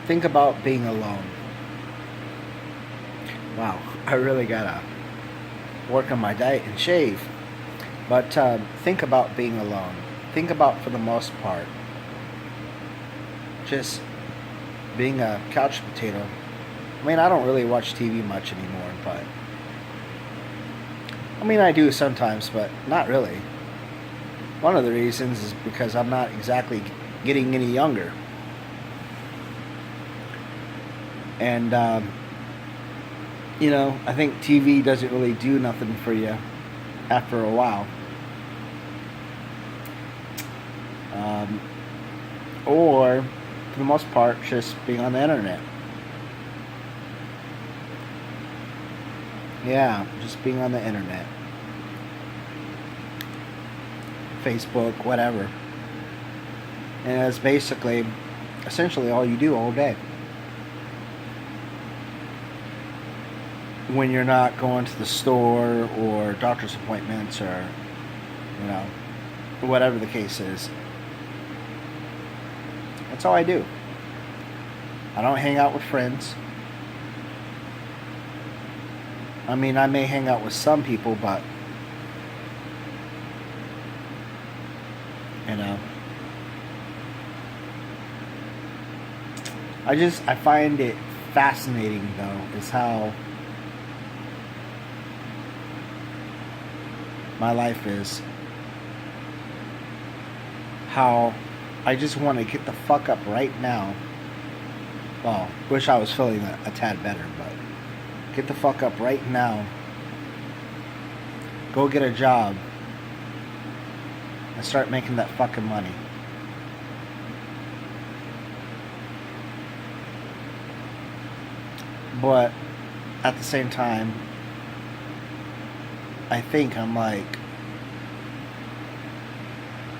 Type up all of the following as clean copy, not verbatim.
think about being alone. Wow, I really gotta work on my diet and shave. But think about being alone. Think about, for the most part, just being a couch potato. I mean, I don't really watch TV much anymore, but I mean, I do sometimes, but not really. One of the reasons is because I'm not exactly getting any younger. And, I think TV doesn't really do nothing for you after a while. Um, or, for the most part, just being on the internet. Yeah, just being on the internet. Facebook, whatever. And it's basically, essentially all you do all day. When you're not going to the store or doctor's appointments or, whatever the case is. That's all I do. I don't hang out with friends. I mean, I may hang out with some people, but, I find it fascinating, though, is how my life is. How I just want to get the fuck up right now. Well, wish I was feeling a tad better, but get the fuck up right now. Go get a job. And start making that fucking money. But at the same time, I think I'm like,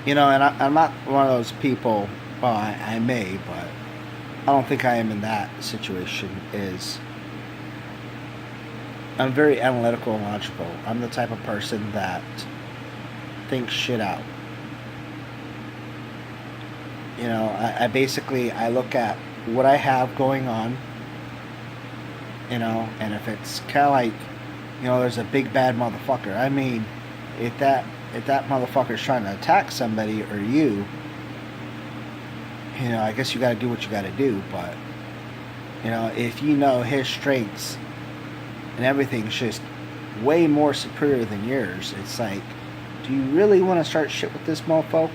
and I'm not one of those people, well, I may, but I don't think I am in that situation, is I'm very analytical and logical. I'm the type of person that thinks shit out. I basically, I look at what I have going on, and if it's kind of like, there's a big bad motherfucker. I mean, if that motherfucker's trying to attack somebody or you, I guess you got to do what you got to do. But if his strengths and everything's just way more superior than yours, it's like, do you really want to start shit with this mofo?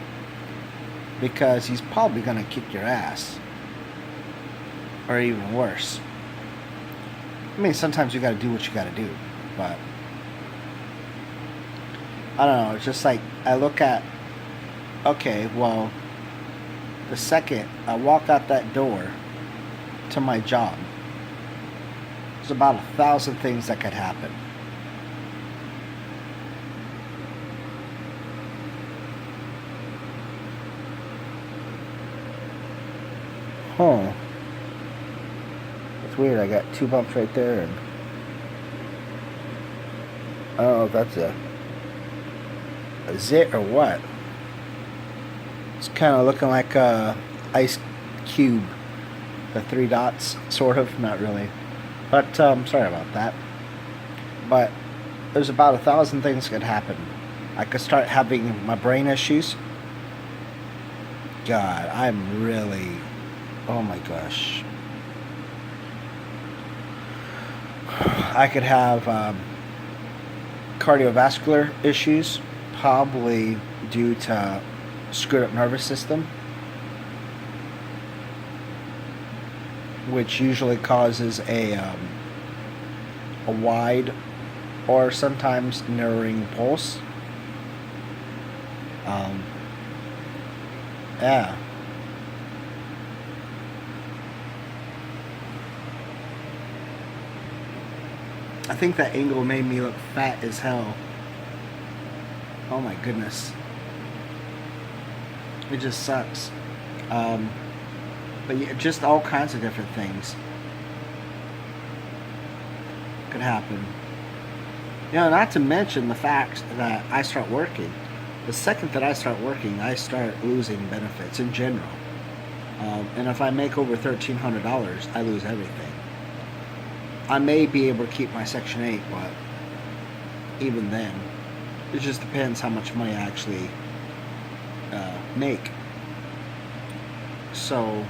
Because he's probably gonna kick your ass, or even worse. I mean, sometimes you gotta do what you gotta do, but I don't know, it's just like, I look at, okay, well, the second I walk out that door to my job, there's about 1,000 things that could happen. Huh. It's weird, I got 2 bumps right there, and I don't know if that's a zit or what. It's kind of looking like a ice cube. The 3 dots, sort of, not really. But, sorry about that. But there's about 1,000 things could happen. I could start having my brain issues. God, I'm really, oh my gosh. I could have cardiovascular issues, probably due to screwed up nervous system, which usually causes a wide or sometimes narrowing pulse. Yeah. I think that angle made me look fat as hell. Oh my goodness. It just sucks. But yeah, just all kinds of different things could happen. Not to mention the fact that I start working. The second that I start working, I start losing benefits in general. And if I make over $1,300, I lose everything. I may be able to keep my Section 8, but even then, it just depends how much money I actually make. So,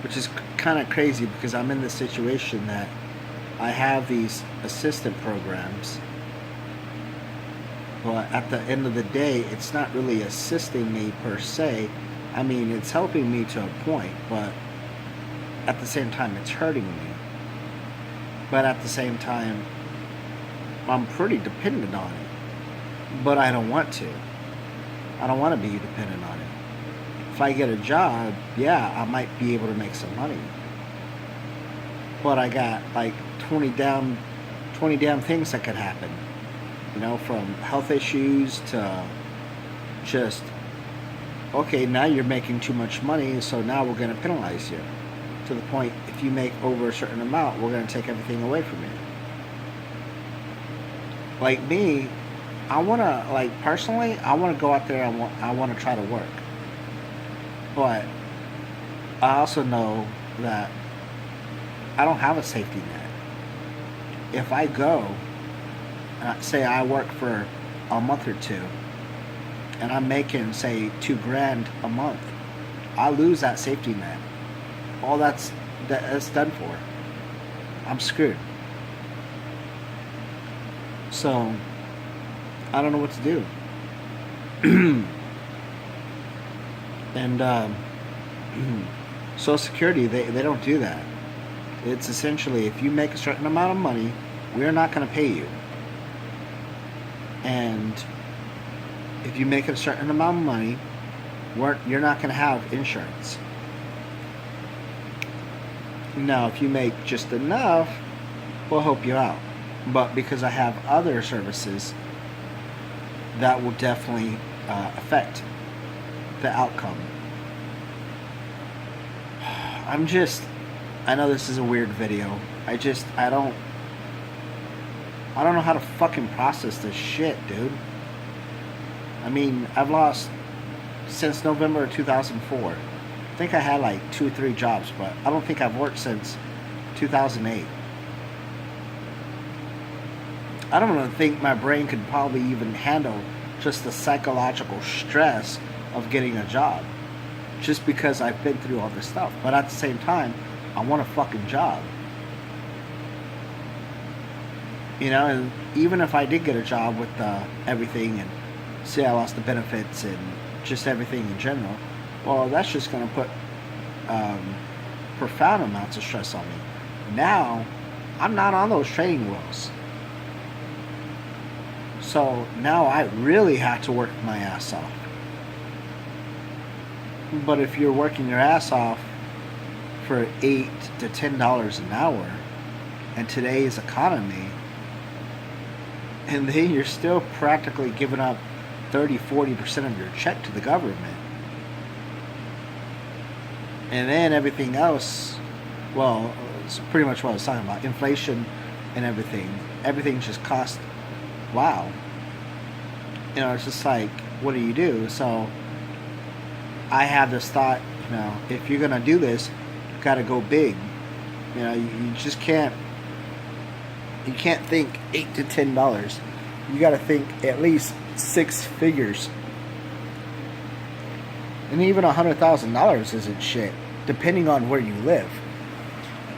which is kind of crazy because I'm in this situation that I have these assistant programs, but at the end of the day, it's not really assisting me per se. I mean, it's helping me to a point, but at the same time, it's hurting me. But at the same time, I'm pretty dependent on it. But I don't want to. I don't want to be dependent on it. If I get a job, yeah, I might be able to make some money. But I got like 20 damn things that could happen. You know, from health issues to just, okay, now you're making too much money, so now we're going to penalize you. To the point, if you make over a certain amount, we're going to take everything away from you. Like me, I want to, like, personally, I want to go out there, I want to try to work. But I also know that I don't have a safety net. If I go, say I work for a month or two, and I'm making, say, $2,000 a month, I lose that safety net. All that's done for. I'm screwed. So, I don't know what to do. And Social Security, they don't do that. It's essentially, if you make a certain amount of money, we're not going to pay you. And if you make a certain amount of money, you're not going to have insurance. Now, if you make just enough, we'll help you out. But because I have other services, that will definitely affect the outcome. I know this is a weird video. I don't know how to fucking process this shit, dude. I mean, I've lost since November of 2004. I think I had like 2 or 3 jobs, but I don't think I've worked since 2008. I don't even think my brain could probably even handle just the psychological stress of getting a job, just because I've been through all this stuff. But at the same time, I want a fucking job. You know, and even if I did get a job with everything, and say I lost the benefits and just everything in general, well, that's just going to put profound amounts of stress on me. Now, I'm not on those training wheels. So now I really have to work my ass off. But if you're working your ass off for $8 to $10 an hour in today's economy, and then you're still practically giving up 30-40% of your check to the government, and then everything else, well, it's pretty much what I was talking about, inflation and everything just costs. Wow. You know, it's just like, what do? So I have this thought, you know, if you're going to do this, you got to go big. You know, you just can't think $8 to $10. You got to think at least 6 figures. And even $100,000 isn't shit, depending on where you live.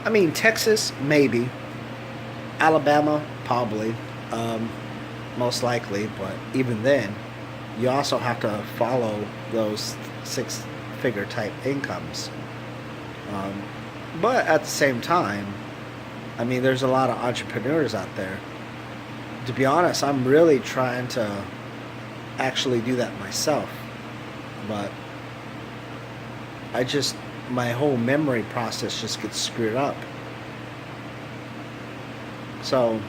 I mean, Texas, maybe. Alabama, probably. Most likely, but even then, you also have to follow those 6-figure type incomes. But at the same time, I mean, there's a lot of entrepreneurs out there. To be honest, I'm really trying to actually do that myself. But my whole memory process just gets screwed up. So,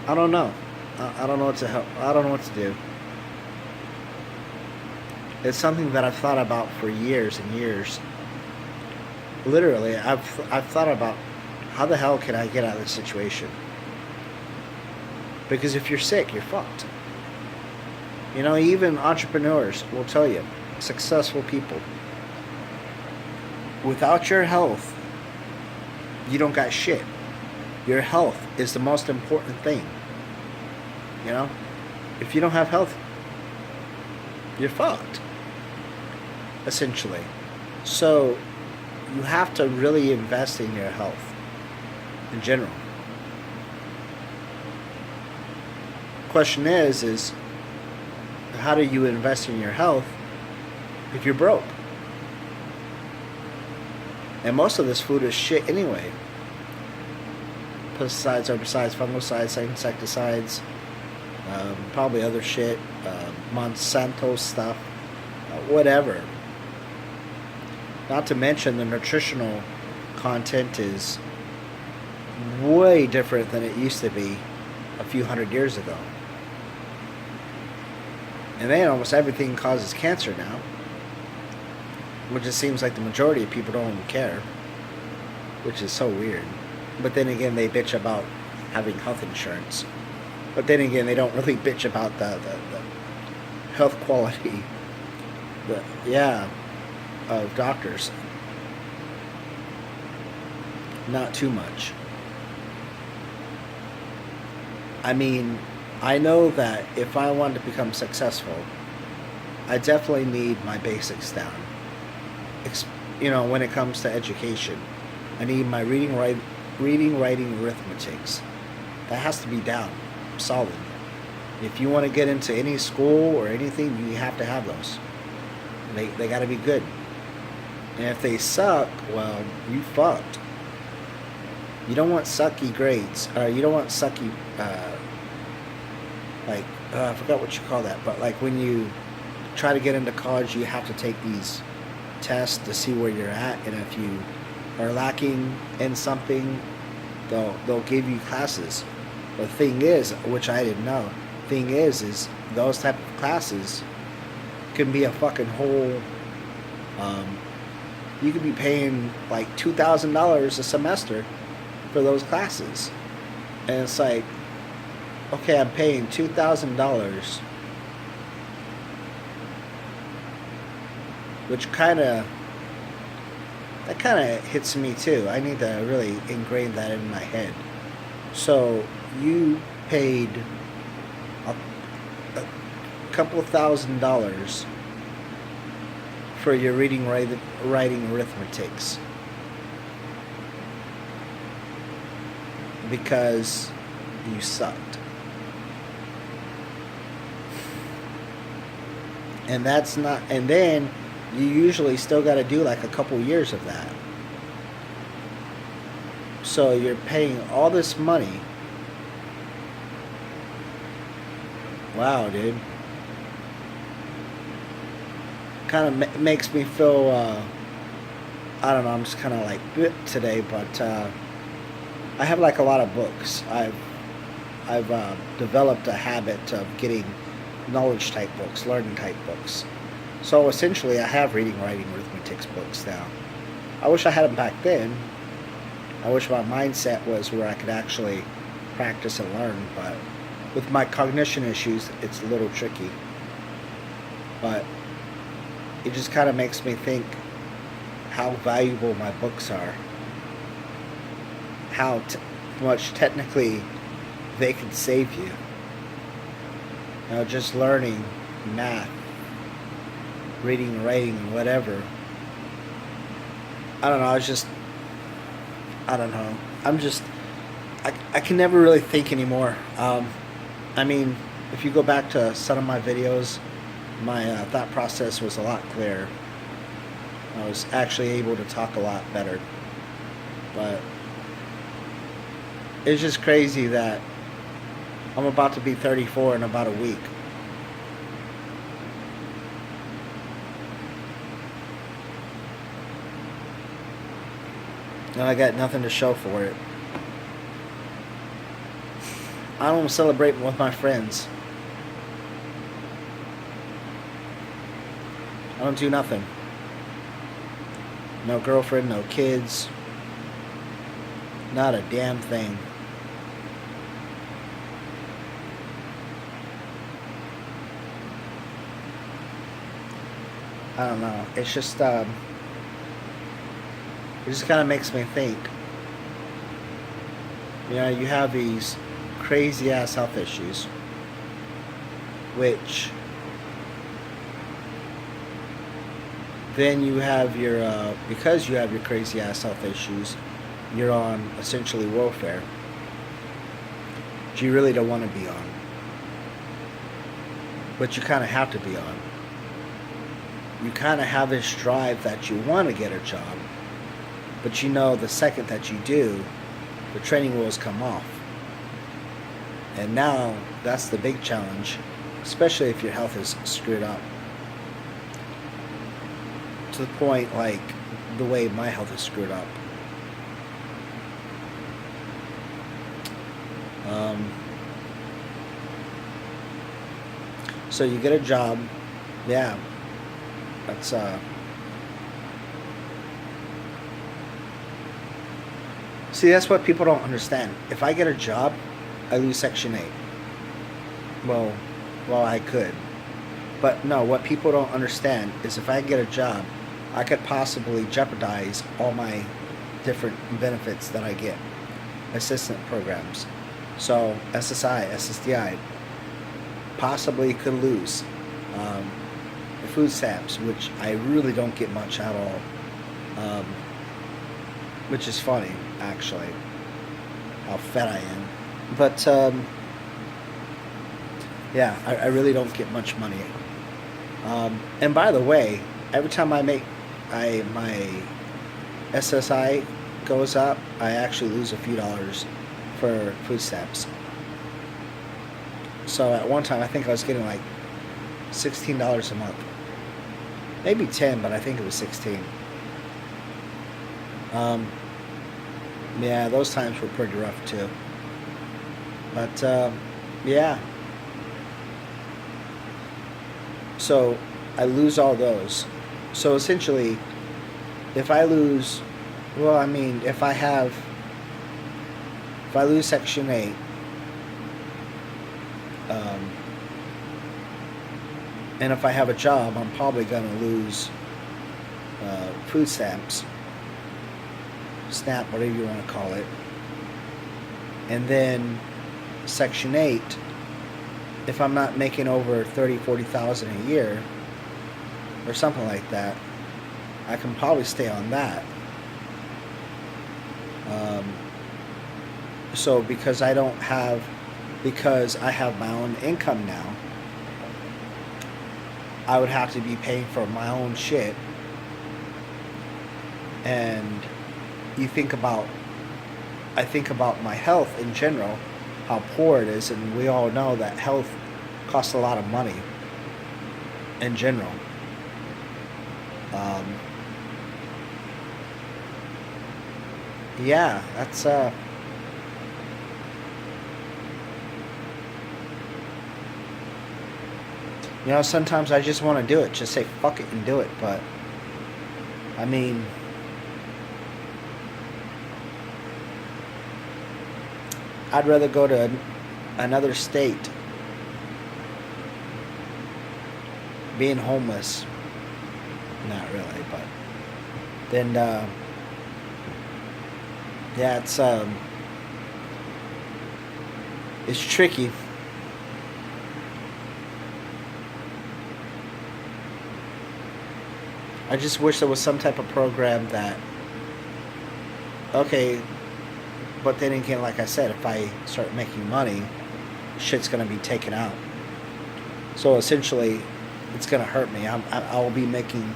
I don't know. I don't know what to help. I don't know what to do. It's something that I've thought about for years and years. Literally, I've thought about how the hell can I get out of this situation? Because if you're sick, you're fucked. You know, even entrepreneurs will tell you, successful people, without your health, you don't got shit. Your health is the most important thing. You know? If you don't have health, you're fucked. Essentially. So, you have to really invest in your health. In general. Question is how do you invest in your health if you're broke? And most of this food is shit anyway. Pesticides, herbicides, fungicides, insecticides, probably other shit, Monsanto stuff, whatever. Not to mention the nutritional content is way different than it used to be a few hundred years ago. And then almost everything causes cancer now. Which it seems like the majority of people don't even care. Which is so weird. But then again, they bitch about having health insurance. But then again, they don't really bitch about the health quality of doctors. Not too much. I mean, I know that if I want to become successful, I definitely need my basics down. You know, when it comes to education, I need my reading, writing, arithmetics. That has to be down, solid. If you want to get into any school or anything, you have to have those. They got to be good. And if they suck, well, you fucked. You don't want sucky grades, or you don't want sucky, I forgot what you call that, but like when you try to get into college, you have to take these tests to see where you're at, and if you are lacking in something, they'll give you classes. The thing is, which I didn't know, is those type of classes can be a fucking whole, you could be paying like $2,000 a semester for those classes. And it's like, okay, I'm paying $2,000, which kind of hits me too. I need to really ingrain that in my head. So you paid a couple $1,000 for your reading, writing, arithmetics, because you sucked. And that's not, and then you usually still got to do like a couple years of that. So you're paying all this money. Wow, dude. Kind of makes me feel, I don't know, I'm just kind of like today, but I have like a lot of books. I've developed a habit of getting knowledge type books, learning type books. So essentially I have reading, writing, arithmetics books now. I wish I had them back then. I wish my mindset was where I could actually practice and learn, but with my cognition issues, it's a little tricky. But it just kind of makes me think how valuable my books are. How much technically they can save you. You know, just learning math, reading, writing, and whatever. I don't know, I don't know. I can never really think anymore. I mean, if you go back to some of my videos, my thought process was a lot clearer. I was actually able to talk a lot better. But it's just crazy that I'm about to be 34 in about a week. And I got nothing to show for it. I don't celebrate with my friends. I don't do nothing. No girlfriend, no kids. Not a damn thing. I don't know. It just kind of makes me think. You know, you have these crazy ass health issues, which then you have your because you have your crazy ass health issues, you're on essentially welfare, which you really don't want to be on, but you kind of have to be on. You kind of have this drive that you want to get a job, but you know the second that you do, the training wheels come off. And now that's the big challenge, especially if your health is screwed up. To the point like the way my health is screwed up. So you get a job, yeah. That's see, that's what people don't understand. If I get a job, I lose Section 8. Well, I could. But no, what people don't understand is if I get a job, I could possibly jeopardize all my different benefits that I get. Assistant programs. So, SSI, SSDI, possibly could lose. The food stamps, which I really don't get much at all. Which is funny, actually, how fat I am. But, yeah, I really don't get much money. And by the way, every time I make my SSI goes up, I actually lose a few dollars for food stamps. So at one time, I think I was getting like $16 a month. Maybe 10, but I think it was 16. Yeah, those times were pretty rough too. But, yeah. So I lose all those. So essentially, if I lose, well, I mean, if I lose Section 8, and if I have a job, I'm probably going to lose food stamps, SNAP, whatever you want to call it. And then Section 8, if I'm not making over 30, 40,000 a year, or something like that, I can probably stay on that. So because I have my own income now, I would have to be paying for my own shit. And I think about my health in general, how poor it is, and we all know that health costs a lot of money in general. Yeah, that's you know, sometimes I just want to do it, just say fuck it and do it, but I mean, I'd rather go to another state being homeless. Not really, but then yeah, it's tricky. I just wish there was some type of program that, okay, but then again, like I said, if I start making money, shit's gonna be taken out. So essentially, it's gonna hurt me. I'll be making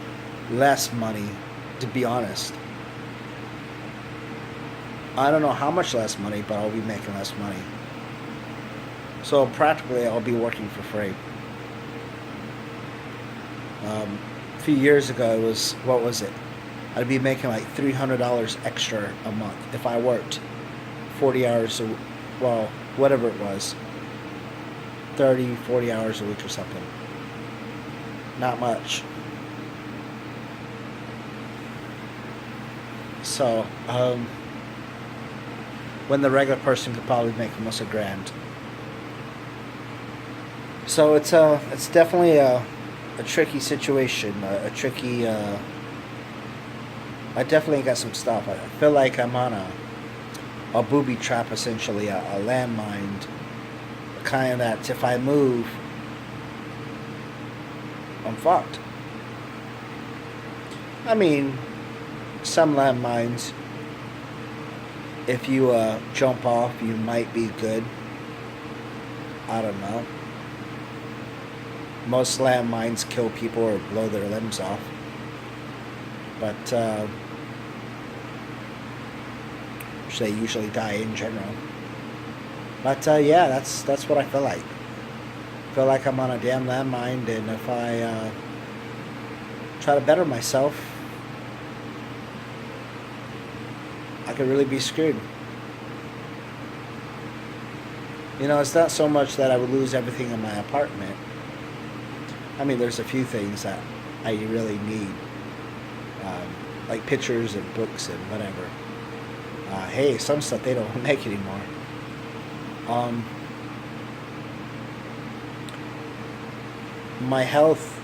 less money, to be honest. I don't know how much less money, but I'll be making less money. So practically, I'll be working for free. A few years ago, it was, what was it? I'd be making like $300 extra a month if I worked 40 hours, well, whatever it was, 30, 40 hours a week or something. Not much. So, when the regular person could probably make almost $1,000. So it's definitely a tricky situation, a tricky. I definitely got some stuff. I feel like I'm on a booby trap, essentially, a landmine, kind that if I move, I'm fucked. I mean, some landmines, if you jump off, you might be good. I don't know. Most landmines kill people or blow their limbs off. But they usually die in general. But yeah, that's what I feel like. I feel like I'm on a damn landmine, and if I try to better myself, I could really be screwed. You know, it's not so much that I would lose everything in my apartment. I mean, there's a few things that I really need, like pictures and books and whatever. Hey, some stuff they don't make anymore. My health,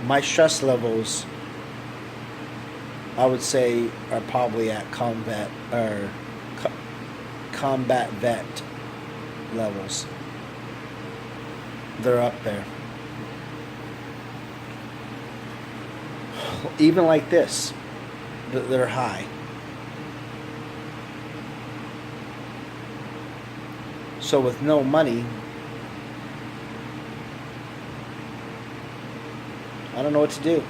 my stress levels, I would say, are probably at combat vet levels. They're up there. Even like this, they're high. So with no money, I don't know what to do.